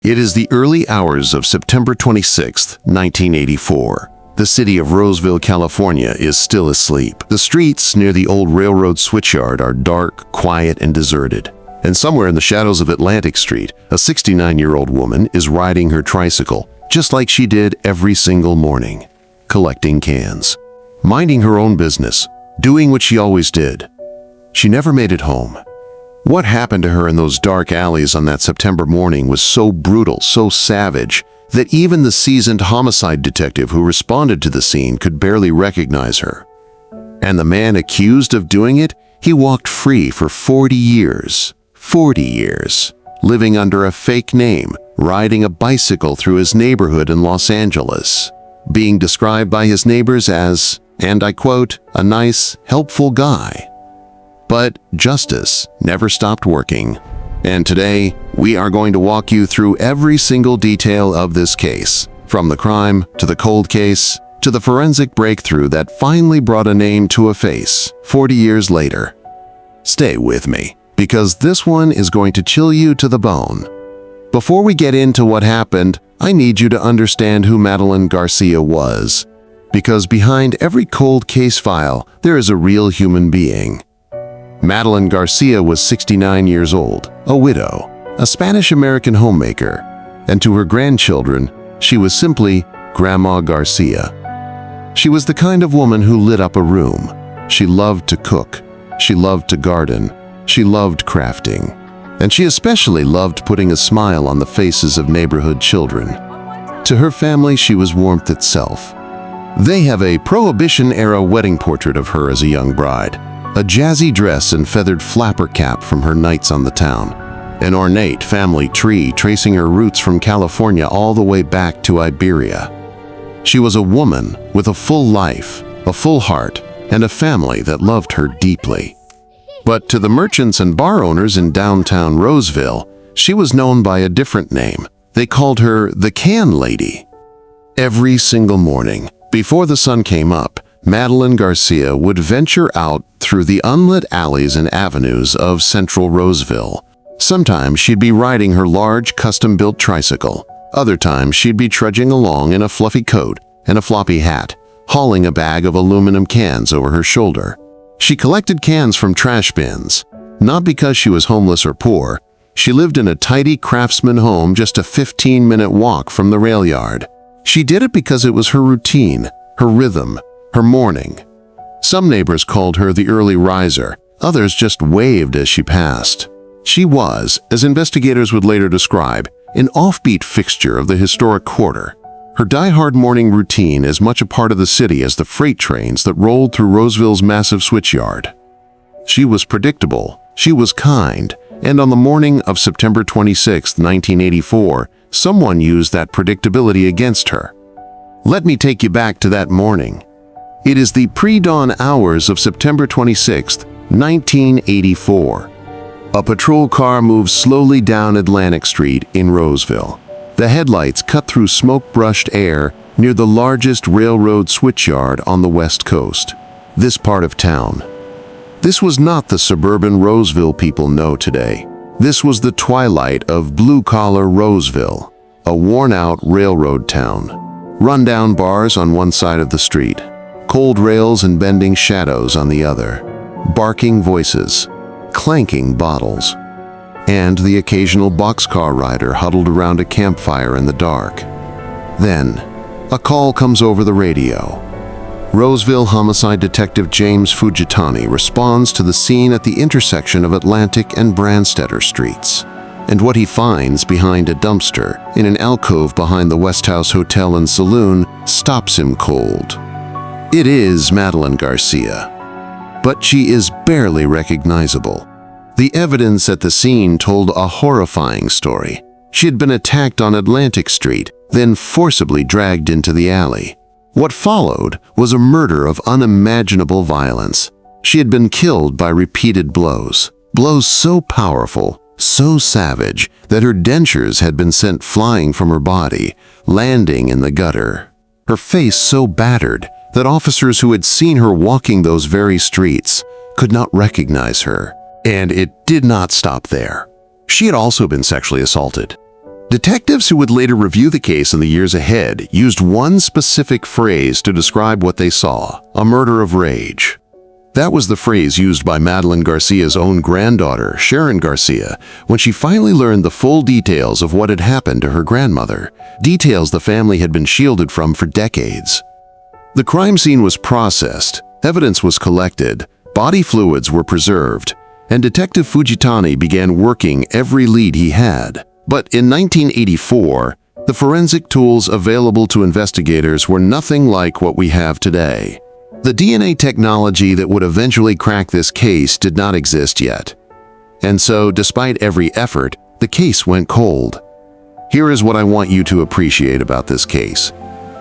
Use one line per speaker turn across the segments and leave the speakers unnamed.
It is the early hours of September 26, 1984. The city of Roseville, California is still asleep. The streets near the old railroad switchyard are dark, quiet, and deserted. And somewhere in the shadows of Atlantic Street, a 69-year-old woman is riding her tricycle, just like she did every single morning, collecting cans, minding her own business, doing what she always did. She never made it home. What happened to her in those dark alleys on that September morning was so brutal, so savage, that even the seasoned homicide detective who responded to the scene could barely recognize her. And the man accused of doing it, he walked free for 40 years. 40 years, living under a fake name, riding a bicycle through his neighborhood in Los Angeles, being described by his neighbors as, and I quote, a nice, helpful guy. But justice never stopped working. And today, we are going to walk you through every single detail of this case, from the crime to the cold case to the forensic breakthrough that finally brought a name to a face 40 years later. Stay with me, because this one is going to chill you to the bone. Before we get into what happened, I need you to understand who Madeline Garcia was, because behind every cold case file, there is a real human being. Madeline Garcia was 69 years old, a widow, a Spanish-American homemaker, and to her grandchildren, she was simply Grandma Garcia. She was the kind of woman who lit up a room. She loved to cook. She loved to garden. She loved crafting. And she especially loved putting a smile on the faces of neighborhood children. To her family, she was warmth itself. They have a Prohibition-era wedding portrait of her as a young bride. A jazzy dress and feathered flapper cap from her nights on the town. An ornate family tree tracing her roots from California all the way back to Iberia. She was a woman with a full life, a full heart, and a family that loved her deeply. But to the merchants and bar owners in downtown Roseville, she was known by a different name. They called her the Can Lady. Every single morning, before the sun came up, Madeline Garcia would venture out through the unlit alleys and avenues of central Roseville. Sometimes she'd be riding her large custom-built tricycle. Other times she'd be trudging along in a fluffy coat and a floppy hat, hauling a bag of aluminum cans over her shoulder. She collected cans from trash bins, not because she was homeless or poor. She lived in a tidy craftsman home just a 15-minute walk from the rail yard. She did it because it was her routine, her rhythm, her morning. Some neighbors called her the early riser, others just waved as she passed. She was, as investigators would later describe, an offbeat fixture of the historic quarter. Her die-hard morning routine as much a part of the city as the freight trains that rolled through Roseville's massive switchyard. She was predictable, she was kind, and on the morning of September 26, 1984, someone used that predictability against her. Let me take you back to that morning. It is the pre-dawn hours of September 26, 1984. A patrol car moves slowly down Atlantic Street in Roseville. The headlights cut through smoke-brushed air near the largest railroad switchyard on the West Coast, this part of town. This was not the suburban Roseville people know today. This was the twilight of blue-collar Roseville, a worn-out railroad town. Rundown bars on one side of the street, cold rails and bending shadows on the other, barking voices, clanking bottles, and the occasional boxcar rider huddled around a campfire in the dark. Then, a call comes over the radio. Roseville homicide detective James Fujitani responds to the scene at the intersection of Atlantic and Branstetter Streets. And what he finds behind a dumpster in an alcove behind the West House Hotel and Saloon stops him cold. It is Madeline Garcia, but she is barely recognizable. The evidence at the scene told a horrifying story. She had been attacked on Atlantic Street, then forcibly dragged into the alley. What followed was a murder of unimaginable violence. She had been killed by repeated blows, blows so powerful, so savage, that her dentures had been sent flying from her body, landing in the gutter. Her face so battered that officers who had seen her walking those very streets could not recognize her. And it did not stop there. She had also been sexually assaulted. Detectives who would later review the case in the years ahead used one specific phrase to describe what they saw: a murder of rage. That was the phrase used by Madeline Garcia's own granddaughter, Sharon Garcia, when she finally learned the full details of what had happened to her grandmother, details the family had been shielded from for decades. The crime scene was processed, evidence was collected, body fluids were preserved, and Detective Fujitani began working every lead he had. But in 1984, the forensic tools available to investigators were nothing like what we have today. The DNA technology that would eventually crack this case did not exist yet. And so, despite every effort, the case went cold. Here is what I want you to appreciate about this case.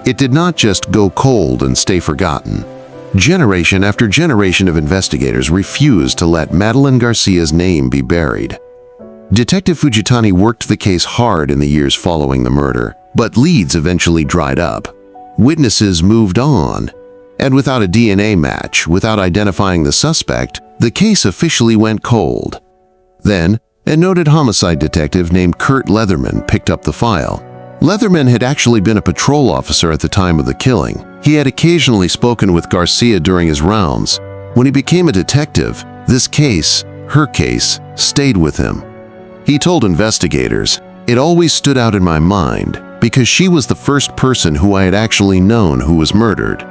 It did not just go cold and stay forgotten. Generation after generation of investigators refused to let Madeline Garcia's name be buried. Detective Fujitani worked the case hard in the years following the murder, but leads eventually dried up. Witnesses moved on, and without a DNA match, without identifying the suspect, the case officially went cold. Then, a noted homicide detective named Kurt Leatherman picked up the file. Leatherman had actually been a patrol officer at the time of the killing. He had occasionally spoken with Garcia during his rounds. When he became a detective, this case, her case, stayed with him. He told investigators, "It always stood out in my mind because she was the first person who I had actually known who was murdered."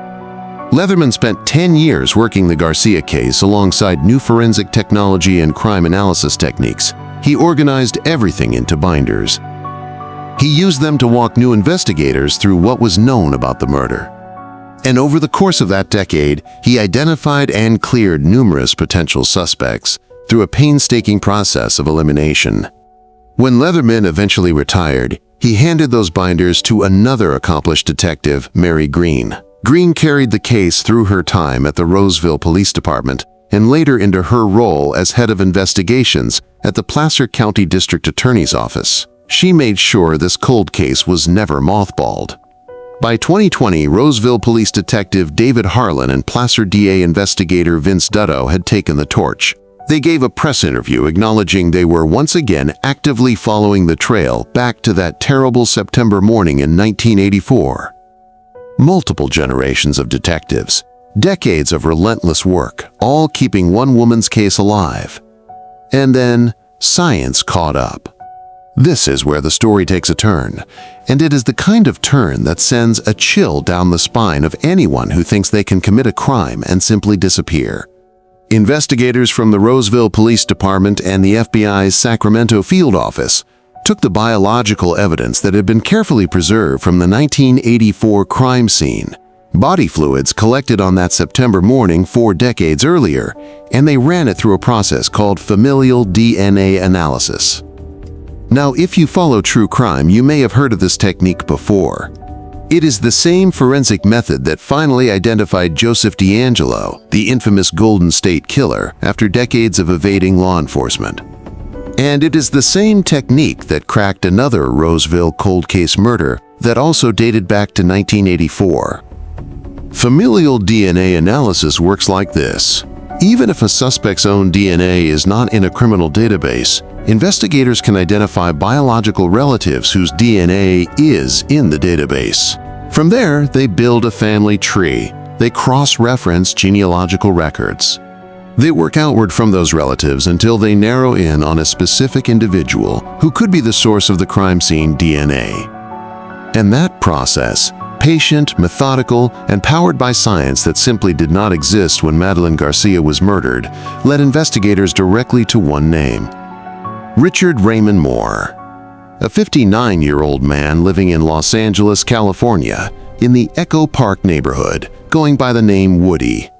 Leatherman spent 10 years working the Garcia case alongside new forensic technology and crime analysis techniques. He organized everything into binders. He used them to walk new investigators through what was known about the murder. And over the course of that decade, he identified and cleared numerous potential suspects through a painstaking process of elimination. When Leatherman eventually retired, he handed those binders to another accomplished detective, Mary Green. Green carried the case through her time at the Roseville Police Department and later into her role as head of investigations at the Placer County District Attorney's Office. She made sure this cold case was never mothballed. By 2020, Roseville Police Detective David Harlan and Placer DA investigator Vince Dutto had taken the torch. They gave a press interview acknowledging they were once again actively following the trail back to that terrible September morning in 1984. Multiple generations of detectives, decades of relentless work, all keeping one woman's case alive. And then, science caught up. This is where the story takes a turn, and it is the kind of turn that sends a chill down the spine of anyone who thinks they can commit a crime and simply disappear. Investigators from the Roseville Police Department and the FBI's Sacramento field office took the biological evidence that had been carefully preserved from the 1984 crime scene, body fluids collected on that September morning 4 decades earlier, and they ran it through a process called familial DNA analysis. Now, if you follow true crime, you may have heard of this technique before. It is the same forensic method that finally identified Joseph D'Angelo, the infamous Golden State Killer, after decades of evading law enforcement. And it is the same technique that cracked another Roseville cold case murder that also dated back to 1984. Familial DNA analysis works like this. Even if a suspect's own DNA is not in a criminal database, investigators can identify biological relatives whose DNA is in the database. From there, they build a family tree. They cross-reference genealogical records. They work outward from those relatives until they narrow in on a specific individual who could be the source of the crime scene DNA. And that process, patient, methodical, and powered by science that simply did not exist when Madeline Garcia was murdered, led investigators directly to one name: Richard Raymond Moore, a 59-year-old man living in Los Angeles, California, in the Echo Park neighborhood, going by the name Woody.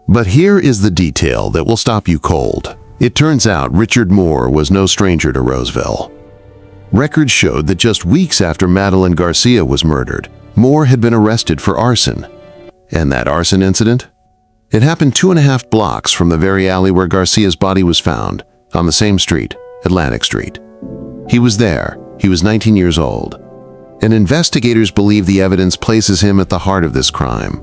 But here is the detail that will stop you cold. It turns out Richard Moore was no stranger to Roseville. Records showed that just weeks after Madeline Garcia was murdered, Moore had been arrested for arson. And that arson incident? It happened 2.5 blocks from the very alley where Garcia's body was found, on the same street, Atlantic Street. He was there. He was 19 years old. And investigators believe the evidence places him at the heart of this crime.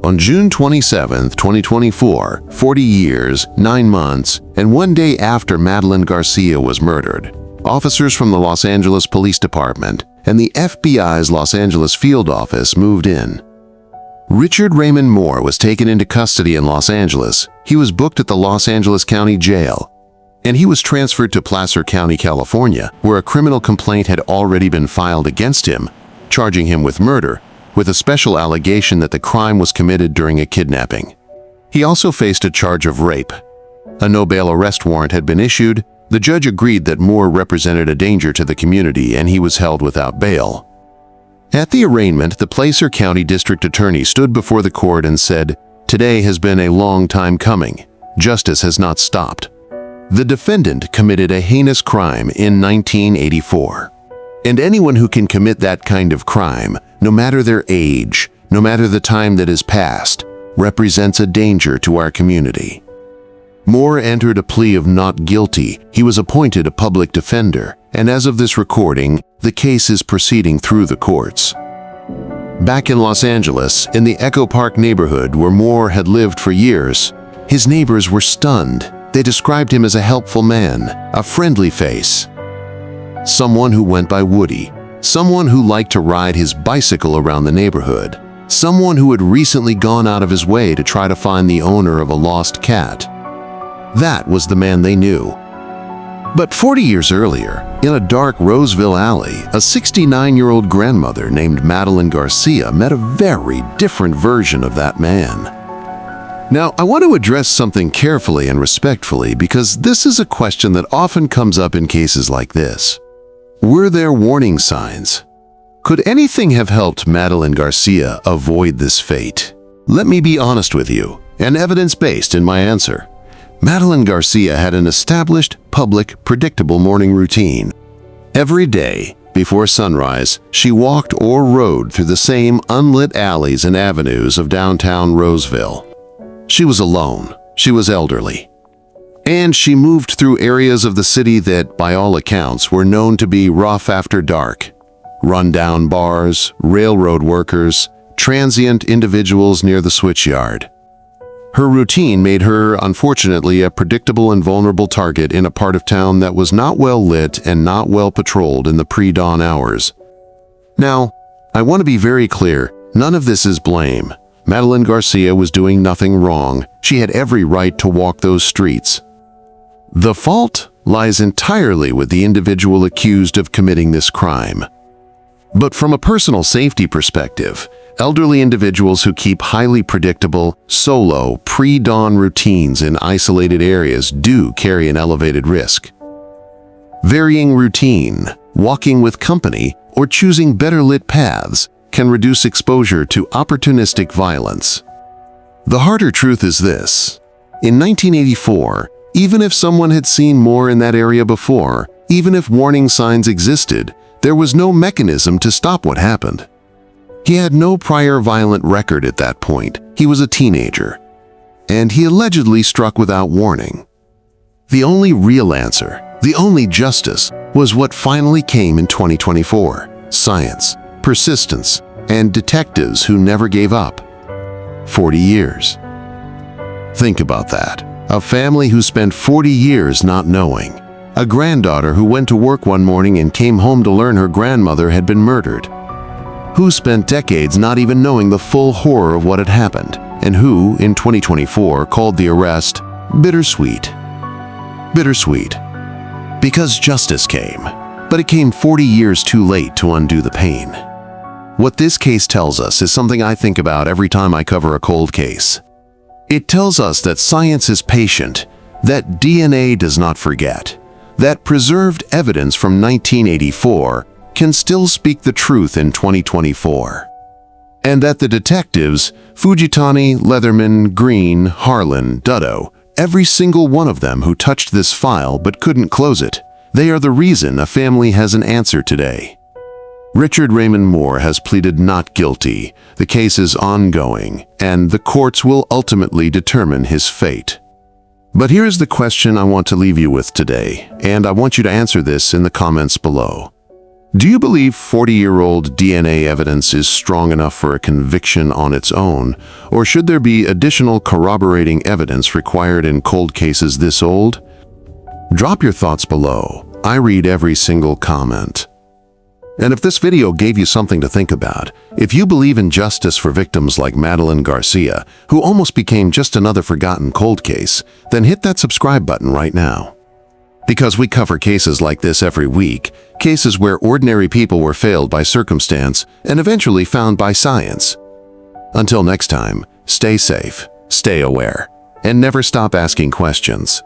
On June 27, 2024, 40 years, 9 months, and 1 day after Madeline Garcia was murdered, officers from the Los Angeles Police Department and the FBI's Los Angeles field office moved in. Richard Raymond Moore was taken into custody in Los Angeles. He was booked at the Los Angeles County Jail, and he was transferred to Placer County, California, where a criminal complaint had already been filed against him, charging him with murder, with a special allegation that the crime was committed during a kidnapping. He also faced a charge of rape. A no-bail arrest warrant had been issued. The judge agreed that Moore represented a danger to the community and he was held without bail. At the arraignment, the Placer County District Attorney stood before the court and said, "Today has been a long time coming. Justice has not stopped." The defendant committed a heinous crime in 1984. And anyone who can commit that kind of crime, no matter their age, no matter the time that has passed, represents a danger to our community. Moore entered a plea of not guilty. He was appointed a public defender, and as of this recording, the case is proceeding through the courts. Back in Los Angeles, in the Echo Park neighborhood where Moore had lived for years, his neighbors were stunned. They described him as a helpful man, a friendly face, someone who went by Woody, someone who liked to ride his bicycle around the neighborhood, someone who had recently gone out of his way to try to find the owner of a lost cat. That was the man they knew. But 40 years earlier, in a dark Roseville alley, a 69-year-old grandmother named Madeline Garcia met a very different version of that man. Now, I want to address something carefully and respectfully because this is a question that often comes up in cases like this. Were there warning signs? Could anything have helped Madeline Garcia avoid this fate? Let me be honest with you, and evidence-based in my answer. Madeline Garcia had an established, public, predictable morning routine. Every day, before sunrise, she walked or rode through the same unlit alleys and avenues of downtown Roseville. She was alone, she was elderly, and she moved through areas of the city that, by all accounts, were known to be rough after dark. Run-down bars, railroad workers, transient individuals near the switchyard. Her routine made her, unfortunately, a predictable and vulnerable target in a part of town that was not well lit and not well patrolled in the pre-dawn hours. Now, I want to be very clear, none of this is blame. Madeline Garcia was doing nothing wrong. She had every right to walk those streets. The fault lies entirely with the individual accused of committing this crime. But from a personal safety perspective, elderly individuals who keep highly predictable, solo, pre-dawn routines in isolated areas do carry an elevated risk. Varying routine, walking with company, or choosing better lit paths can reduce exposure to opportunistic violence. The harder truth is this. In 1984, even if someone had seen Moore in that area before, even if warning signs existed, there was no mechanism to stop what happened. He had no prior violent record at that point. He was a teenager, and he allegedly struck without warning. The only real answer, the only justice, was what finally came in 2024: science, persistence, and detectives who never gave up. 40 years. Think about that. A family who spent 40 years not knowing. A granddaughter who went to work one morning and came home to learn her grandmother had been murdered. Who spent decades not even knowing the full horror of what had happened, and who, in 2024, called the arrest bittersweet. Bittersweet. Because justice came, but it came 40 years too late to undo the pain. What this case tells us is something I think about every time I cover a cold case. It tells us that science is patient, that DNA does not forget, that preserved evidence from 1984 can still speak the truth in 2024, and that the detectives, Fujitani, Leatherman, Green, Harlan, Dutto, every single one of them who touched this file but couldn't close it, they are the reason a family has an answer today. Richard Raymond Moore has pleaded not guilty. The case is ongoing, and the courts will ultimately determine his fate. But here's the question I want to leave you with today, and I want you to answer this in the comments below. Do you believe 40-year-old DNA evidence is strong enough for a conviction on its own, or should there be additional corroborating evidence required in cold cases this old? Drop your thoughts below. I read every single comment. And if this video gave you something to think about, if you believe in justice for victims like Madeline Garcia, who almost became just another forgotten cold case, then hit that subscribe button right now. Because we cover cases like this every week, cases where ordinary people were failed by circumstance and eventually found by science. Until next time, stay safe, stay aware, and never stop asking questions.